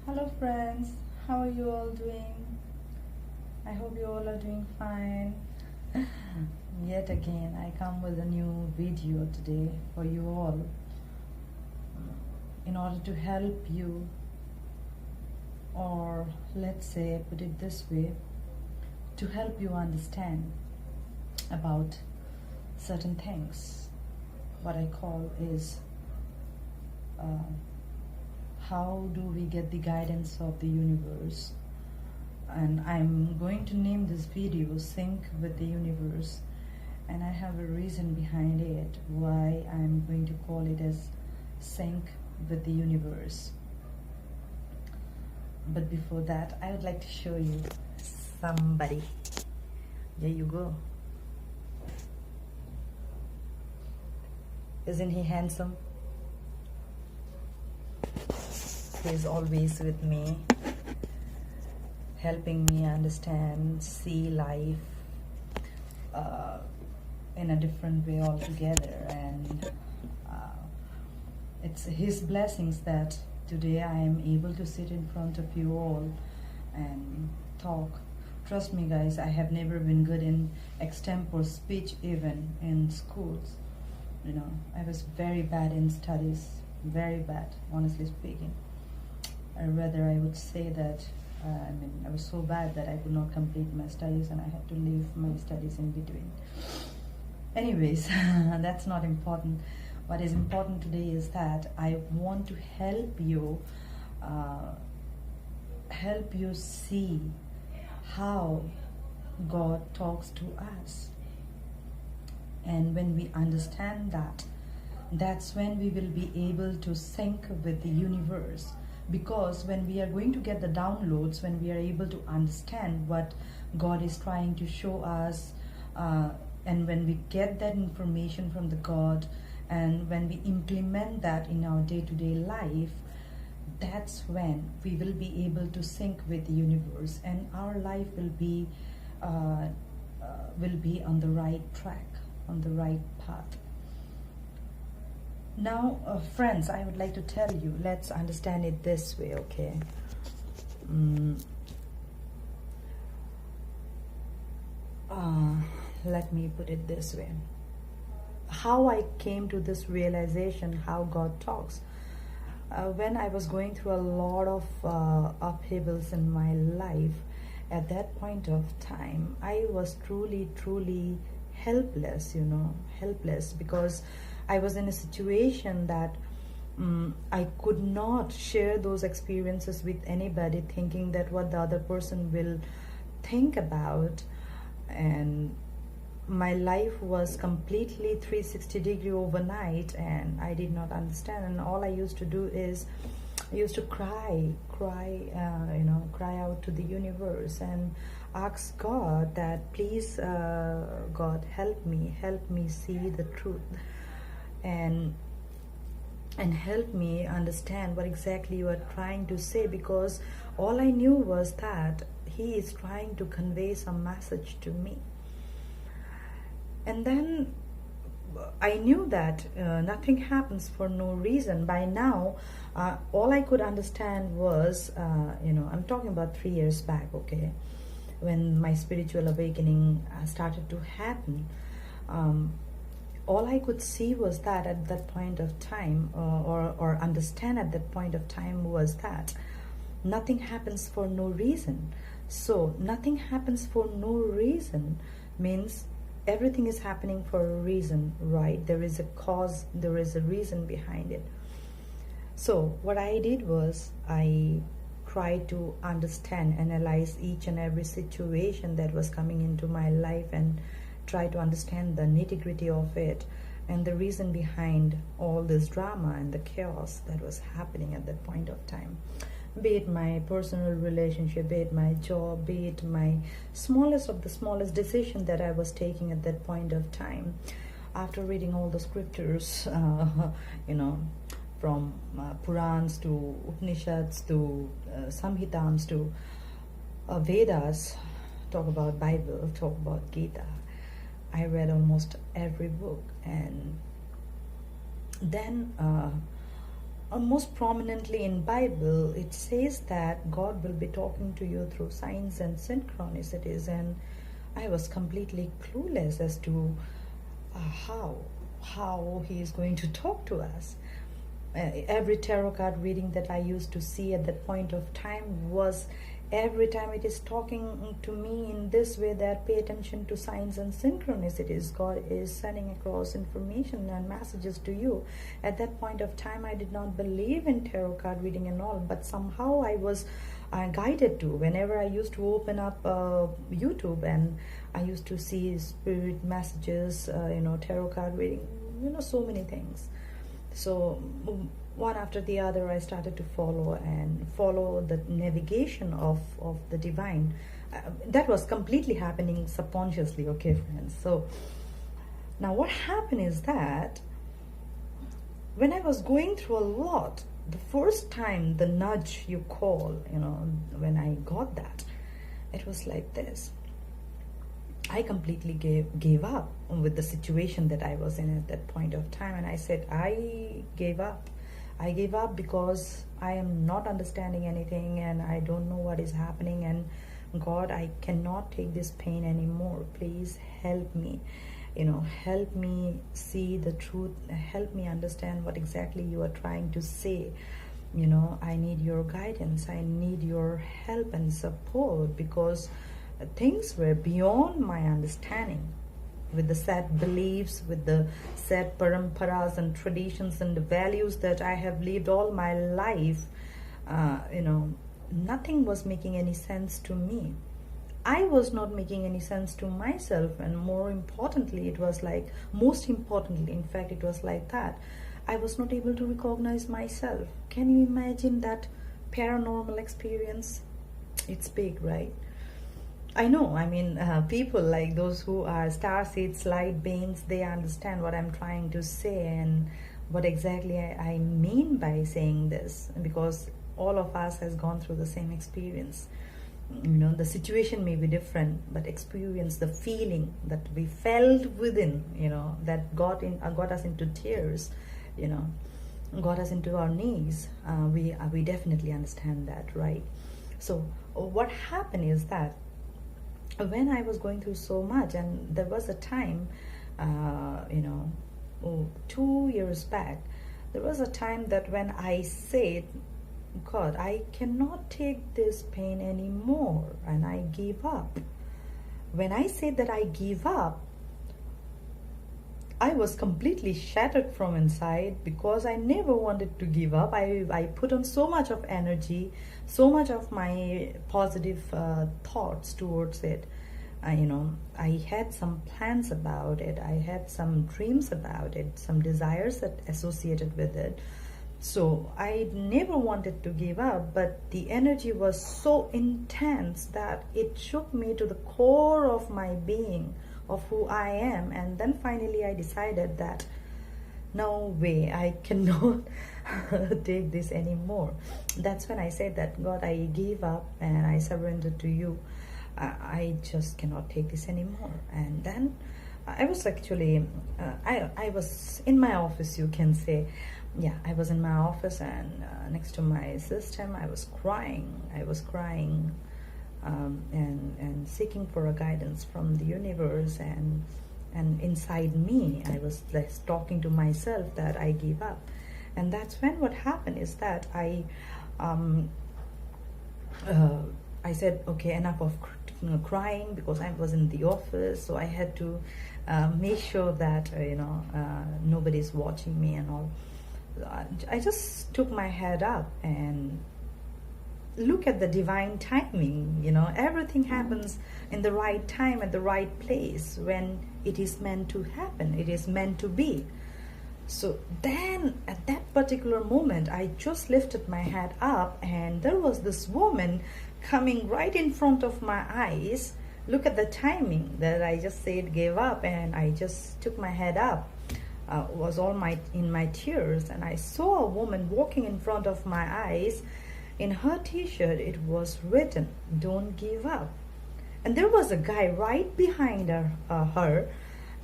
Hello friends, how are you all doing? I hope you all are doing fine. Yet again, I come with a new video today for you all in order to help you, or let's say, put it this way, to help you understand about certain things. What I call is how do we get the guidance of the universe. And I'm going to name this video Sync with the Universe, and I have a reason behind it why I'm going to call it as Sync with the Universe. But before that, I would like to show you somebody. There you go. Isn't he handsome? He's always with me, helping me understand, see life in a different way altogether. And it's his blessings that today I am able to sit in front of you all and talk. Trust me guys, I have never been good in extempore speech, even in schools. You know, I was very bad in studies, very bad, honestly speaking. Or rather, I would say that I was so bad that I could not complete my studies and I had to leave my studies in between. Anyways, that's not important. What is important today is that I want to help you see how God talks to us. And when we understand that, that's when we will be able to sync with the universe. Because when we are going to get the downloads, when we are able to understand what God is trying to show us, and when we get that information from the God, and when we implement that in our day-to-day life, that's when we will be able to sync with the universe, and our life will be on the right track, on the right path. Now, friends, I would like to tell you, let's understand it this way, okay? Let me put it this way. How I came to this realization, how God talks. When I was going through a lot of upheavals in my life, at that point of time, I was truly, truly helpless, helpless, because I was in a situation that I could not share those experiences with anybody, thinking that what the other person will think about. And my life was completely 360-degree overnight, and I did not understand. And all I used to do is I used to cry out to the universe and ask God that please, God, help me see the truth, and help me understand what exactly you are trying to say, because all I knew was that he is trying to convey some message to me. And then I knew that nothing happens for no reason. By now, all I could understand was, I'm talking about 3 years back, okay, when my spiritual awakening started to happen. All I could see was that at that point of time, or understand at that point of time, was that nothing happens for no reason. So nothing happens for no reason means everything is happening for a reason, right? There is a cause, there is a reason behind it. So what I did was I tried to understand, analyze each and every situation that was coming into my life, and try to understand the nitty-gritty of it and the reason behind all this drama and the chaos that was happening at that point of time. Be it my personal relationship, be it my job, be it my smallest of the smallest decision that I was taking at that point of time. After reading all the scriptures, from Purans to Upanishads to Samhitams to Vedas, talk about Bible, talk about Gita, I read almost every book. And then most prominently in Bible, it says that God will be talking to you through signs and synchronicities, and I was completely clueless as to how he is going to talk to us. Every tarot card reading that I used to see at that point of time was, every time it is talking to me in this way, that pay attention to signs and synchronicities. God is sending across information and messages to you. At that point of time, I did not believe in tarot card reading and all, but somehow I was guided to. Whenever I used to open up YouTube, and I used to see spirit messages, tarot card reading, so many things. So one after the other, I started to follow the navigation of the divine. That was completely happening subconsciously, okay, friends. So now what happened is that when I was going through a lot, the first time the nudge you call, when I got that, it was like this. I completely gave up with the situation that I was in at that point of time, and I said, I gave up. I gave up because I am not understanding anything, and I don't know what is happening, and God, I cannot take this pain anymore. Please help me. Help me see the truth. Help me understand what exactly you are trying to say. I need your guidance. I need your help and support, because things were beyond my understanding, with the set beliefs, with the set paramparas and traditions and the values that I have lived all my life. Nothing was making any sense to me. I was not making any sense to myself, and most importantly, it was like that, I was not able to recognize myself. Can you imagine that paranormal experience? It's big, right? I know, people like those who are starseeds, light beings, they understand what I'm trying to say and what exactly I mean by saying this, because all of us has gone through the same experience. The situation may be different, but experience, the feeling that we felt within, that got us into tears, got us into our knees. We definitely understand that, right? So what happened is that when I was going through so much, and there was a time, 2 years back, there was a time that when I said, God, I cannot take this pain anymore, and I gave up. When I said that I gave up, I was completely shattered from inside, because I never wanted to give up. I put on so much of energy, so much of my positive thoughts towards it. I had some plans about it. I had some dreams about it, some desires that associated with it. So I never wanted to give up, but the energy was so intense that it shook me to the core of my being, of who I am. And then finally I decided that no way, I cannot take this anymore. That's when I said that, God, I gave up and I surrendered to you. I just cannot take this anymore. And then I was actually, I was in my office, you can say. Yeah, I was in my office, and next to my system, I was crying. And seeking for a guidance from the universe, and inside me, I was like talking to myself that I give up. And that's when what happened is that I said, okay, enough of crying, because I was in the office, so I had to make sure that nobody's watching me and all. I just took my head up and look at the divine timing. Everything happens in the right time, at the right place, when it is meant to happen. It is meant to be. So then at that particular moment, I just lifted my head up, and there was this woman coming right in front of my eyes. Look at the timing that I just said gave up, and I just took my head up. Was all in my tears, and I saw a woman walking in front of my eyes. In her t-shirt, it was written, "Don't give up." And there was a guy right behind her.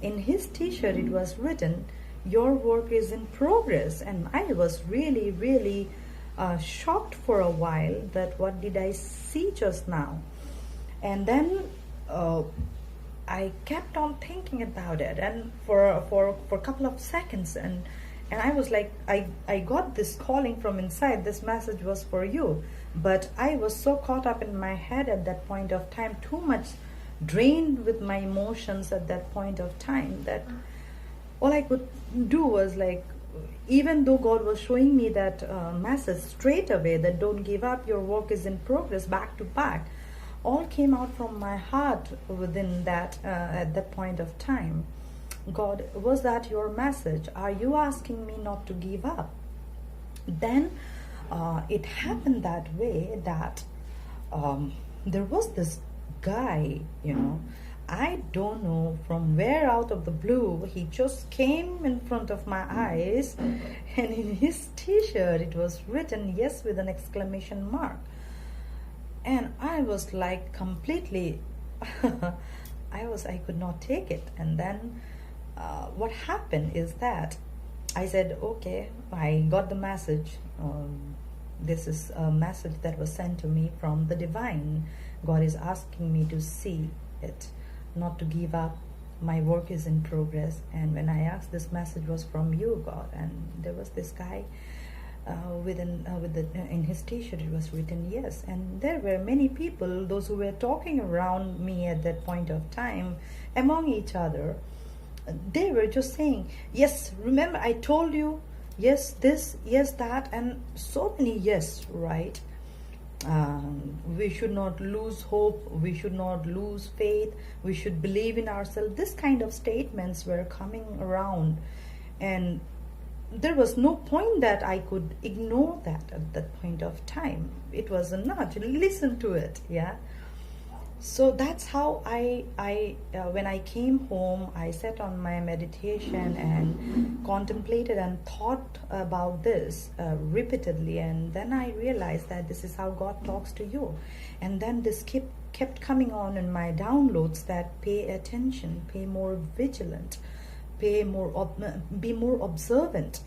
In his t-shirt, it was written, your work is in progress. And I was really, really shocked for a while that what did I see just now. And then I kept on thinking about it, and for a couple of seconds, and I was like, I got this calling from inside. This message was for you. But I was so caught up in my head at that point of time, too much drained with my emotions at that point of time, that all I could do was like, even though God was showing me that message straight away, that don't give up, your work is in progress, back to back, all came out from my heart within that at that point of time. God, was that your message? Are you asking me not to give up? Then it happened that way, that there was this guy, I don't know from where, out of the blue, he just came in front of my eyes, and in his t-shirt it was written yes with an exclamation mark. And I was like completely I could not take it. And then what happened is that I said, okay, I got the message. This is a message that was sent to me from the divine. God is asking me to see it, not to give up. My work is in progress. And when I asked, this message was from you, God. And there was this guy in his t-shirt it was written yes. And there were many people, those who were talking around me at that point of time, among each other. They were just saying, yes, remember I told you, yes this, yes that, and so many yes, right? We should not lose hope, we should not lose faith, we should believe in ourselves. This kind of statements were coming around, and there was no point that I could ignore that at that point of time. It was a nudge, listen to it, yeah. So that's how I when I came home, I sat on my meditation and contemplated and thought about this repeatedly, and then I realized that this is how God talks to you. And then this kept coming on in my downloads, that pay attention, pay more vigilant, be more observant,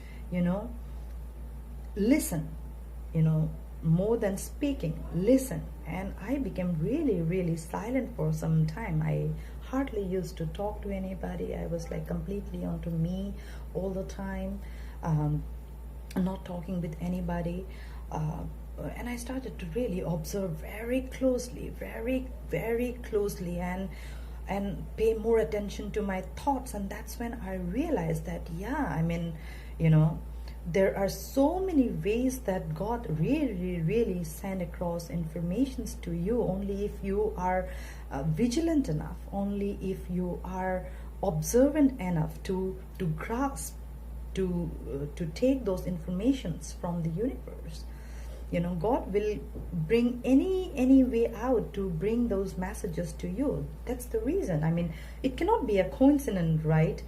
listen, more than speaking, listen. And I became really, really silent for some time. I hardly used to talk to anybody. I was like completely onto me all the time, not talking with anybody. And I started to really observe very closely, very, very closely, and pay more attention to my thoughts. And that's when I realized that, there are so many ways that God really, really send across informations to you, only if you are vigilant enough, only if you are observant enough to grasp, to take those informations from the universe. God will bring any way out to bring those messages to you. That's the reason. It cannot be a coincidence, right?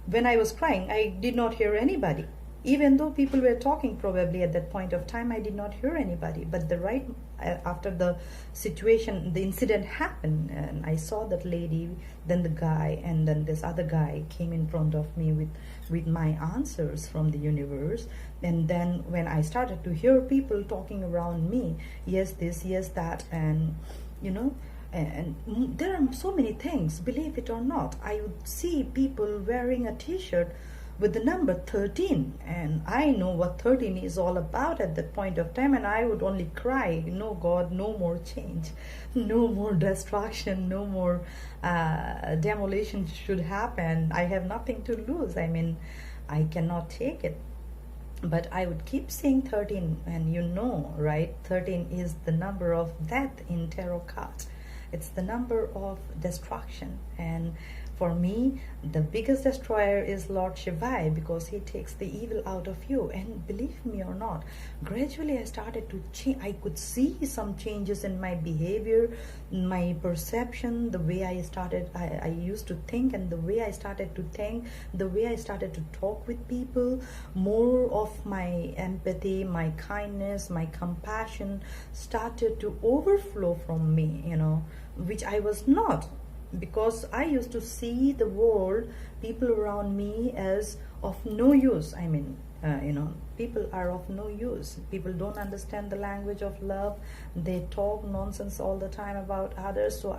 When I was crying, I did not hear anybody. Even though people were talking probably at that point of time, I did not hear anybody. But after the situation, the incident happened, and I saw that lady, then the guy, and then this other guy came in front of me with my answers from the universe. And then when I started to hear people talking around me, yes this, yes that, and and there are so many things, believe it or not. I would see people wearing a t-shirt with the number 13, and I know what 13 is all about at that point of time, and I would only cry, no God, no more change, no more destruction, no more demolition should happen. I have nothing to lose. I cannot take it. But I would keep saying 13, and right, 13 is the number of death in tarot cards. It's the number of destruction. And for me, the biggest destroyer is Lord Shiva, because he takes the evil out of you. And believe me or not, gradually I started to change. I could see some changes in my behavior, my perception, the way I used to think, and the way I started to think, the way I started to talk with people. More of my empathy, my kindness, my compassion started to overflow from me, which I was not. Because I used to see the world, people around me, as of no use. I mean, people are of no use. People don't understand the language of love. They talk nonsense all the time about others. So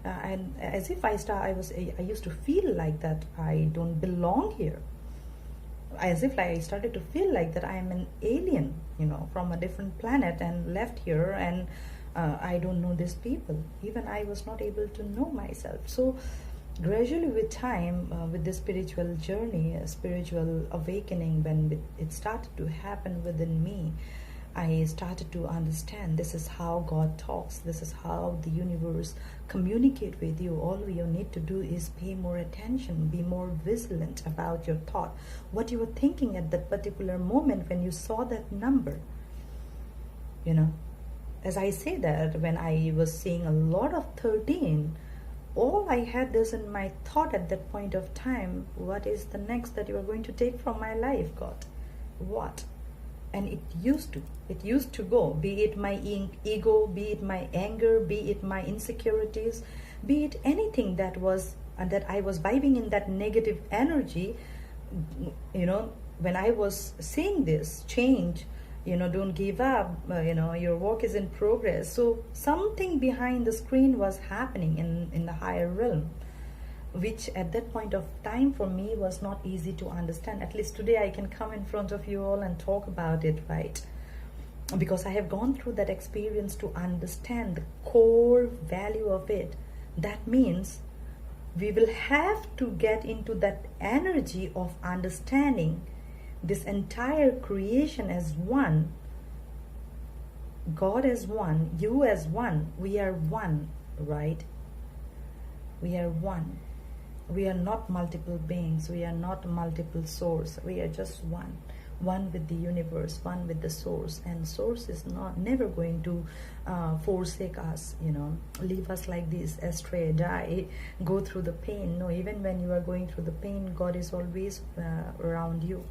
and as if I used to feel like that I don't belong here. As if I started to feel like that I am an alien, from a different planet and left here, and I don't know these people. Even I was not able to know myself. So gradually with time, with this spiritual journey, a spiritual awakening, when it started to happen within me, I started to understand this is how God talks. This is how the universe communicate with you. All you need to do is pay more attention, be more vigilant about your thought, what you were thinking at that particular moment when you saw that number. As I say that, when I was seeing a lot of 13, all I had this in my thought at that point of time: what is the next that you are going to take from my life, God? What? And it used to go, be it my ego, be it my anger, be it my insecurities, be it anything that I was vibing in that negative energy. When I was saying this, change, don't give up, your work is in progress. So something behind the screen was happening in the higher realm, which at that point of time for me was not easy to understand. At least today I can come in front of you all and talk about it, right? Because I have gone through that experience to understand the core value of it. That means we will have to get into that energy of understanding this entire creation as one, God as one, you as one. We are one, right? We are one. We are not multiple beings. We are not multiple source. We are just one. One with the universe, one with the source. And source is never going to forsake us, leave us like this, astray, die, go through the pain. No, even when you are going through the pain, God is always around you.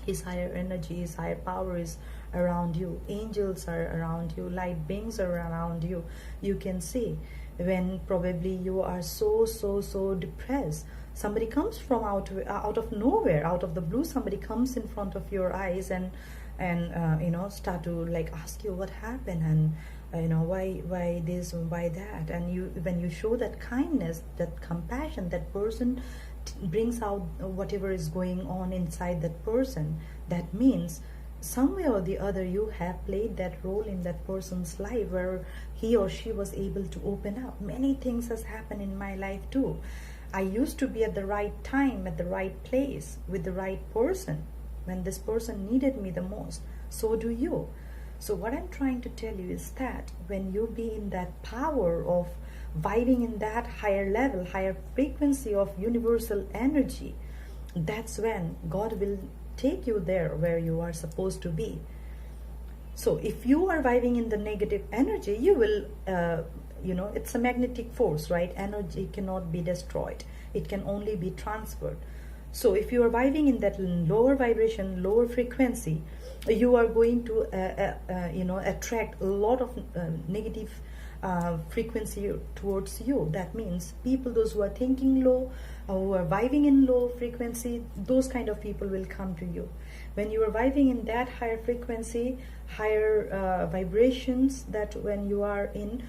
His higher energy, His higher power is around you. Angels are around you. Light beings are around you. You can see when probably you are so depressed. Somebody comes from out of nowhere, out of the blue. Somebody comes in front of your eyes and start to like ask you what happened, and why this, why that. And when you show that kindness, that compassion, that person brings out whatever is going on inside that person. That means somewhere or the other you have played that role in that person's life, where he or she was able to open up. Many things has happened in my life too. I used to be at the right time, at the right place, with the right person, when this person needed me the most. So do you. So what I'm trying to tell you is that when you be in that power of vibing in that higher level, higher frequency of universal energy, that's when God will take you there where you are supposed to be. So if you are vibing in the negative energy, you will it's a magnetic force, right? Energy cannot be destroyed, it can only be transferred. So if you are vibing in that lower vibration, lower frequency, you are going to attract a lot of negative frequency towards you. That means people, those who are thinking low, who are vibing in low frequency, those kind of people will come to you. When you are vibing in that higher frequency, higher vibrations, that when you are in,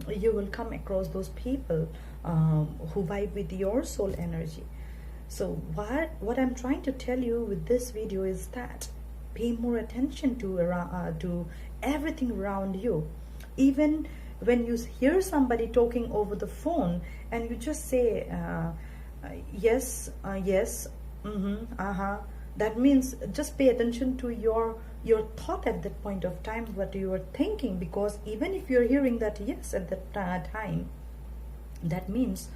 you will come across those people who vibe with your soul energy. So what I'm trying to tell you with this video is that pay more attention to everything around you. Even when you hear somebody talking over the phone and you just say yes, yes, that means just pay attention to your thought at that point of time, what you are thinking. Because even if you're hearing that yes at that time, that means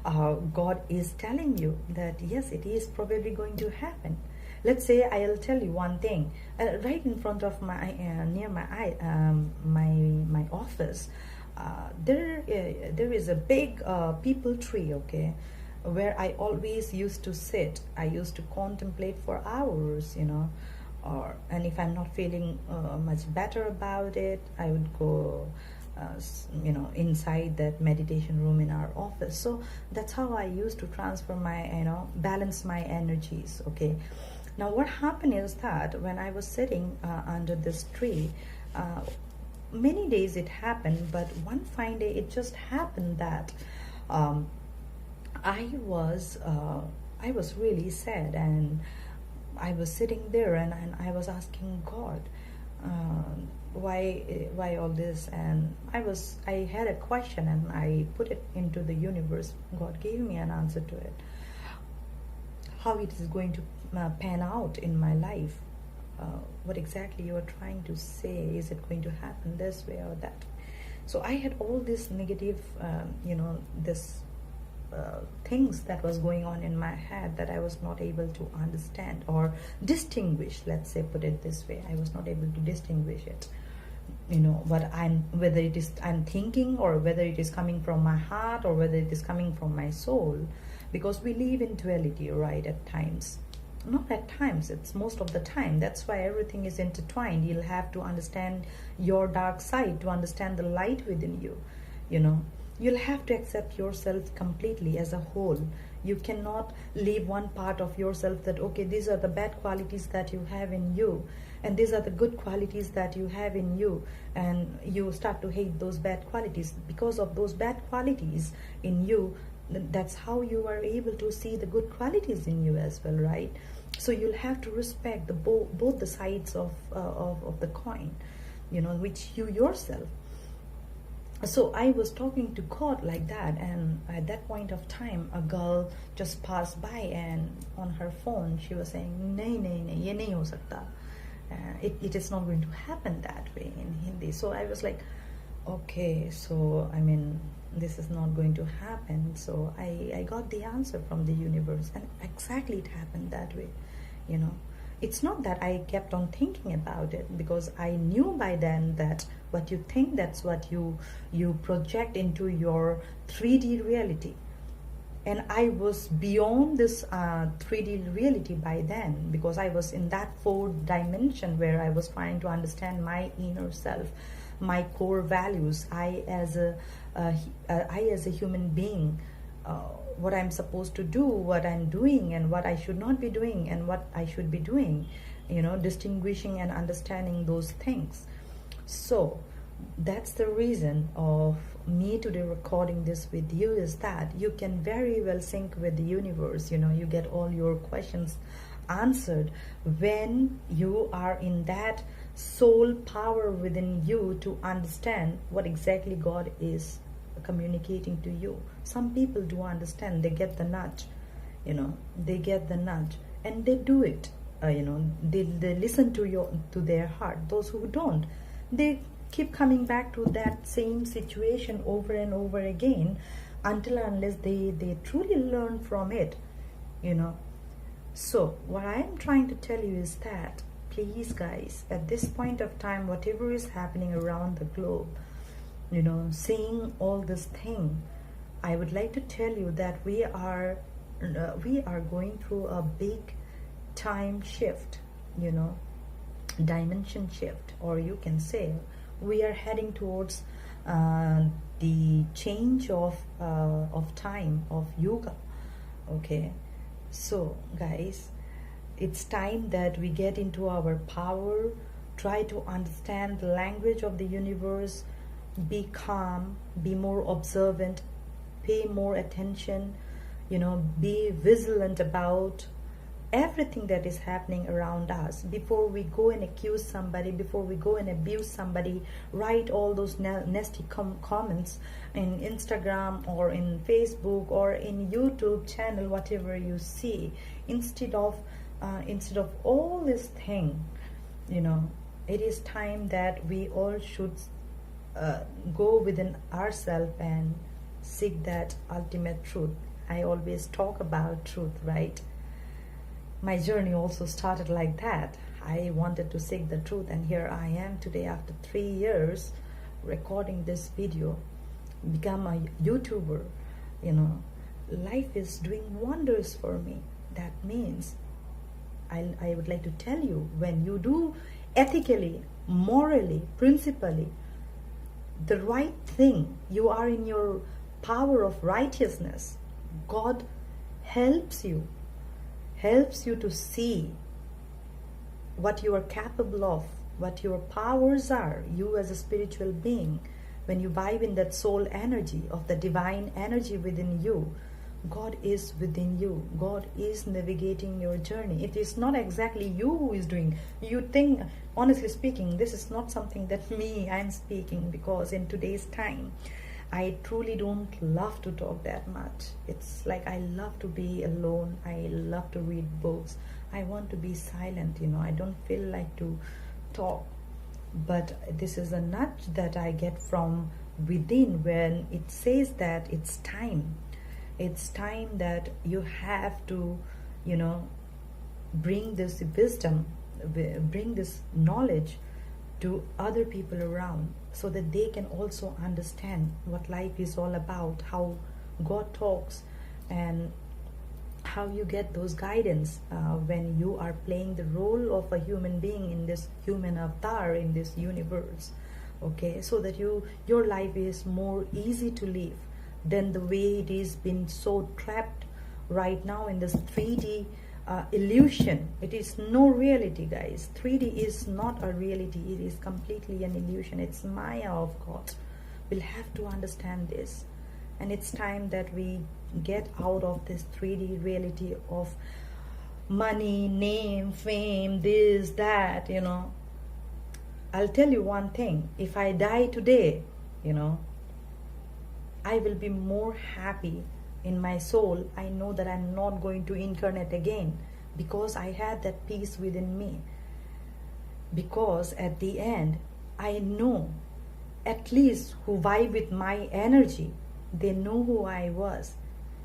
God is telling you that yes, it is probably going to happen. Let's say I'll tell you one thing, right in front of my near my eye, my office, there is a big peepal tree, okay, where I always used to sit. I used to contemplate for hours, and if I'm not feeling much better about it, I would go inside that meditation room in our office. So that's how I used to transfer my, balance my energies. Okay, now what happened is that when I was sitting under this tree, many days it happened, but one fine day it just happened that um, I was really sad, and I was sitting there, and I was asking God, why all this? And I had a question, and I put it into the universe. God gave me an answer to it, how it is going to pan out in my life. What exactly you are trying to say? Is it going to happen this way or that? So I had all this negative, this things that was going on in my head that I was not able to understand or distinguish. Let's say, put it this way, I was not able to distinguish it. Whether it is I'm thinking, or whether it is coming from my heart, or whether it is coming from my soul, because we live in duality, right? At times, not at times, it's most of the time. That's why everything is intertwined. You'll have to understand your dark side to understand the light within you. You'll have to accept yourself completely as a whole. You cannot leave one part of yourself that, okay, these are the bad qualities that you have in you, and these are the good qualities that you have in you, and you start to hate those bad qualities. Because of those bad qualities in you, that's how you are able to see the good qualities in you as well, right? So you'll have to respect both the sides of the coin, which you yourself. So I was talking to God like that, and at that point of time, a girl just passed by, and on her phone she was saying, "Nahi, nahi, nahi, ye nahi ho sakta." It is not going to happen that way in Hindi. So I was like, okay, so this is not going to happen. So I got the answer from the universe, and exactly it happened that way. It's not that I kept on thinking about it, because I knew by then that what you think, that's what you project into your 3D reality. And I was beyond this 3D reality by then, because I was in that fourth dimension where I was trying to understand my inner self, my core values, I as a human being, what I'm supposed to do, what I'm doing, and what I should not be doing, and what I should be doing, distinguishing and understanding those things. So that's the reason of me today recording this with you, is that you can very well sync with the universe. You get all your questions answered when you are in that soul power within you to understand what exactly God is communicating to you. Some people do understand, they get the nudge, they get the nudge, and they do it. They listen to their heart. Those who don't, they keep coming back to that same situation over and over again, until unless they truly learn from it. So what I'm trying to tell you is that, please guys, at this point of time, whatever is happening around the globe, seeing all this thing, I would like to tell you that we are going through a big time shift, dimension shift, or you can say we are heading towards the change of time, of yoga. Okay, so guys, it's time that we get into our power, try to understand the language of the universe, be calm, be more observant, pay more attention, be vigilant about everything that is happening around us. Before we go and accuse somebody, before we go and abuse somebody, write all those nasty comments in Instagram or in Facebook or in YouTube channel, whatever you see, instead of all this thing. It is time that we all should go within ourselves and seek that ultimate truth. I always talk about truth, right? My journey also started like that. I wanted to seek the truth, and here I am today after 3 years recording this video, become a YouTuber. Life is doing wonders for me. That means I would like to tell you, when you do ethically, morally, principally, the right thing, you are in your power of righteousness, God helps you to see what you are capable of, what your powers are, you as a spiritual being. When you vibe in that soul energy of the divine energy within you, God is within you. God is navigating your journey. It is not exactly you who is doing. You think, honestly speaking, this is not something that I'm speaking, because in today's time, I truly don't love to talk that much. It's like I love to be alone. I love to read books. I want to be silent, I don't feel like to talk. But this is a nudge that I get from within when it says that it's time. It's time that you have to, bring this wisdom, bring this knowledge to other people around, so that they can also understand what life is all about, how God talks, and how you get those guidance when you are playing the role of a human being in this human avatar in this universe. Okay, so that your life is more easy to live than the way it is been so trapped right now in this 3D illusion. It is no reality, guys. 3D is not a reality. It is completely an illusion. It's Maya of God. We'll have to understand this. And it's time that we get out of this 3D reality of money, name, fame, this, that, I'll tell you one thing. If I die today, I will be more happy in my soul. I know that I'm not going to incarnate again, because I had that peace within me. Because at the end, I know at least who vibe with my energy, they know who I was,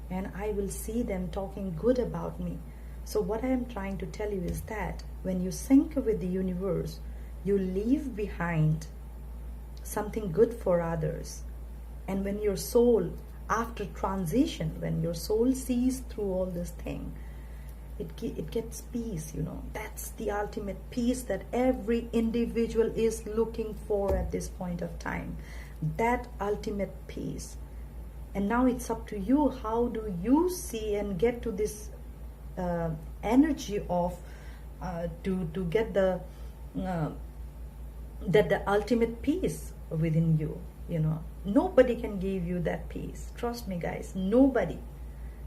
and I will see them talking good about me. So what I am trying to tell you is that when you sync with the universe, you leave behind something good for others. And when your soul, after transition, when your soul sees through all this thing, it gets peace, That's the ultimate peace that every individual is looking for at this point of time. That ultimate peace. And now it's up to you. How do you see and get to this energy of to get the ultimate peace within you? Nobody can give you that peace. Trust me, guys. Nobody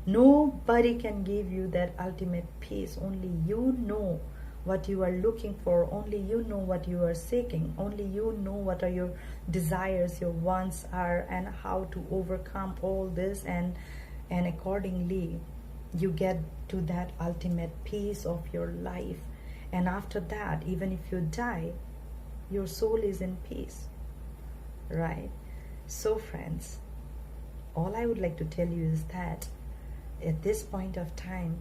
can give you that ultimate peace. Only you know what you are looking for. Only you know what you are seeking. Only you know what are your desires, your wants are, and how to overcome all this, and accordingly you get to that ultimate peace of your life. And after that, even if you die, your soul is in peace, right? So friends, all I would like to tell you is that at this point of time,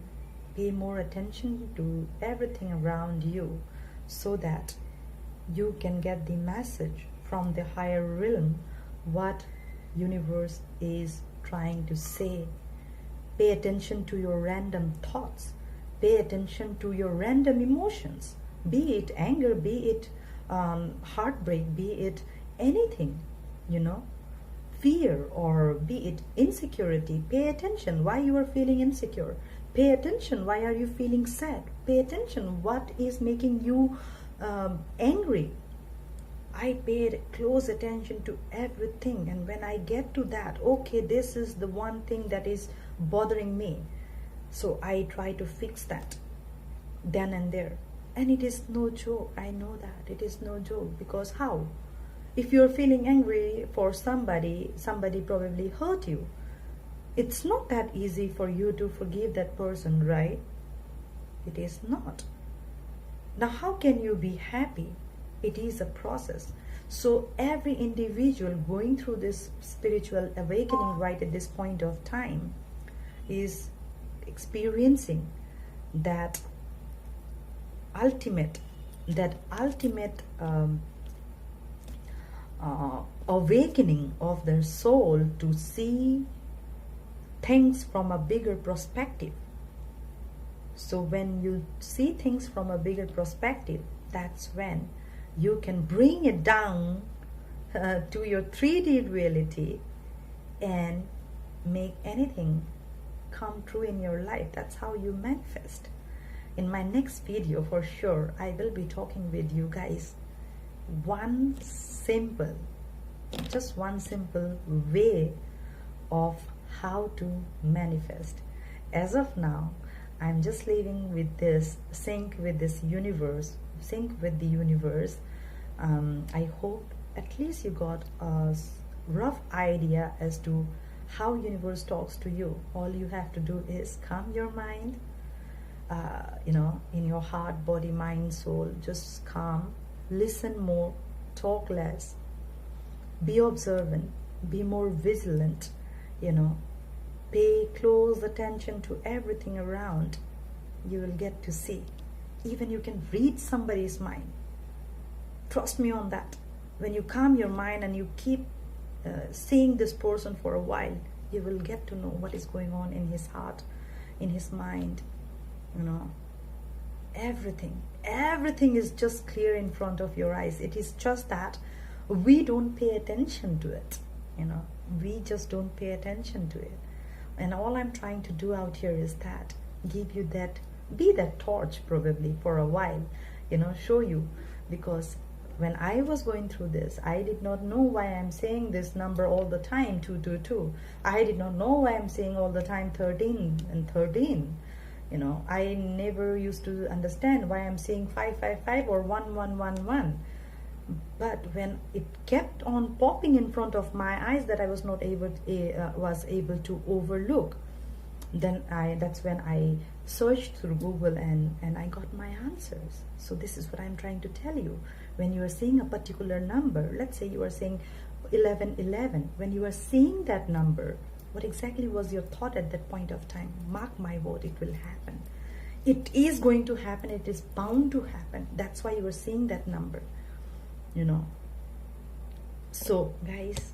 pay more attention to everything around you, so that you can get the message from the higher realm, what universe is trying to say. Pay attention to your random thoughts. Pay attention to your random emotions, be it anger, be it heartbreak, be it anything, fear, or be it insecurity. Pay attention why you are feeling insecure. Pay attention why are you feeling sad. Pay attention what is making you angry. I paid close attention to everything, and when I get to that, okay, this is the one thing that is bothering me, so I try to fix that then and there. And it is no joke. I know that it is no joke, because how? If you're feeling angry for somebody probably hurt you. It's not that easy for you to forgive that person, right? It is not. Now, how can you be happy? It is a process. So every individual going through this spiritual awakening right at this point of time is experiencing that ultimate awakening of their soul to see things from a bigger perspective. So when you see things from a bigger perspective, that's when you can bring it down to your 3D reality and make anything come true in your life. That's how you manifest. In my next video, for sure, I will be talking with you guys just one simple way of how to manifest. As of now, I'm just living with this, sync with this universe, sync with the universe. I hope at least you got a rough idea as to how universe talks to you. All you have to do is calm your mind, in your heart, body, mind, soul. Just calm, listen more, talk less, be observant, be more vigilant, pay close attention to everything around. You will get to see. Even you can read somebody's mind. Trust me on that. When you calm your mind and you keep seeing this person for a while, you will get to know what is going on in his heart, in his mind. Everything is just clear in front of your eyes. It is just that we don't pay attention to it. We just don't pay attention to it. And all I'm trying to do out here is that give you that, be that torch probably for a while, show you. Because when I was going through this, I did not know why I'm saying this number all the time, 222. I did not know why I'm saying all the time 13 and 13. I never used to understand why I'm saying 555 or 1111. But when it kept on popping in front of my eyes that I was not able to overlook, then that's when I searched through Google and I got my answers. So this is what I'm trying to tell you. When you are seeing a particular number, let's say you are saying 1111, when you are seeing that number, what exactly was your thought at that point of time? Mark my word, it will happen. It is going to happen. It is bound to happen. That's why you are seeing that number. So guys,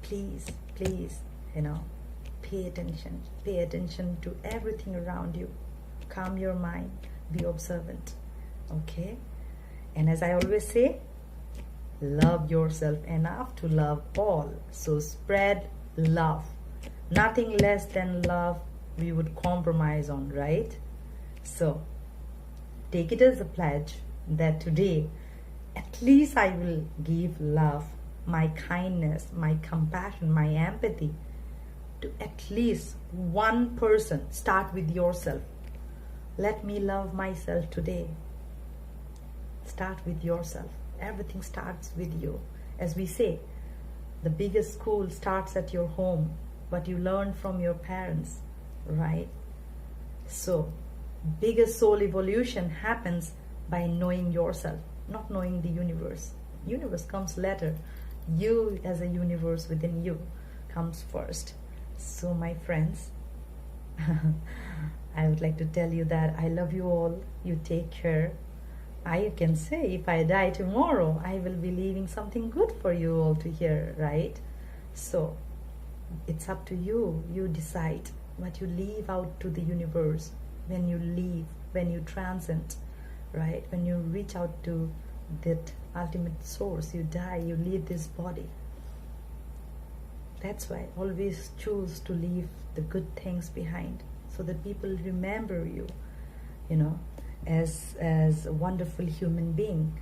please, pay attention to everything around you. Calm your mind, be observant, okay? And as I always say, love yourself enough to love all. So spread love. Nothing less than love we would compromise on, right? So take it as a pledge that today at least I will give love, my kindness, my compassion, my empathy to at least one person. Start with yourself. Let me love myself today. Start with yourself. Everything starts with you. As we say, the biggest school starts at your home, what you learn from your parents, right? So biggest soul evolution happens by knowing yourself, not knowing the universe. Universe comes later. You as a universe within you comes first. So my friends, I would like to tell you that I love you all. You take care. I can say if I die tomorrow, I will be leaving something good for you all to hear, right? So it's up to you. You decide what you leave out to the universe when you leave, when you transcend, right? When you reach out to that ultimate source, you die, you leave this body. That's why always choose to leave the good things behind so that people remember you, as a wonderful human being,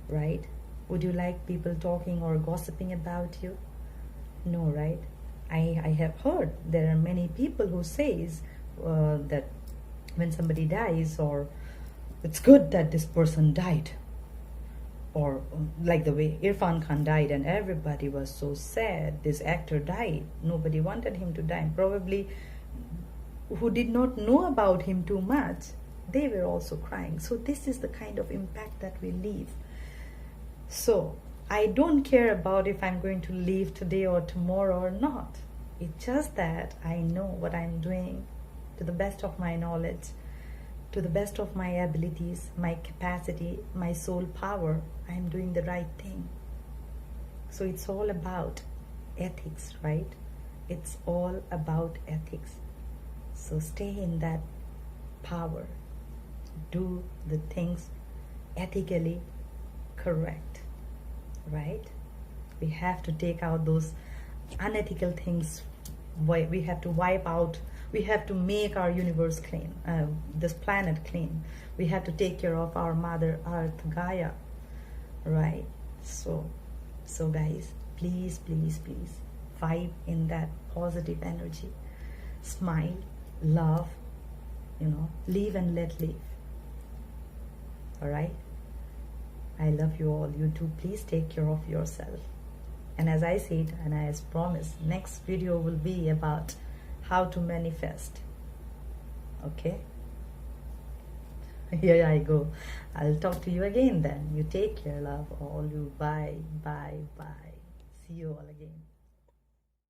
right? Would you like people talking or gossiping about you? No, right? I have heard there are many people who says that when somebody dies, or it's good that this person died, or like the way Irfan Khan died and everybody was so sad, this actor died, nobody wanted him to die. Probably who did not know about him too much, they were also crying. So this is the kind of impact that we leave. So I don't care about if I'm going to leave today or tomorrow or not. It's just that I know what I'm doing to the best of my knowledge, to the best of my abilities, my capacity, my soul power. I'm doing the right thing. So it's all about ethics, right? It's all about ethics. So stay in that power. Do the things ethically correct, right? We have to take out those unethical things. We have to wipe out, we have to make our universe clean, this planet clean. We have to take care of our mother earth, Gaia, right? So guys, please, please, please vibe in that positive energy. Smile, love, live and let live. All right? I love you all. You too. Please take care of yourself. And as I said, and as promised, next video will be about how to manifest. Okay? Here I go. I'll talk to you again then. You take care, love. All you. Bye, bye, bye. See you all again.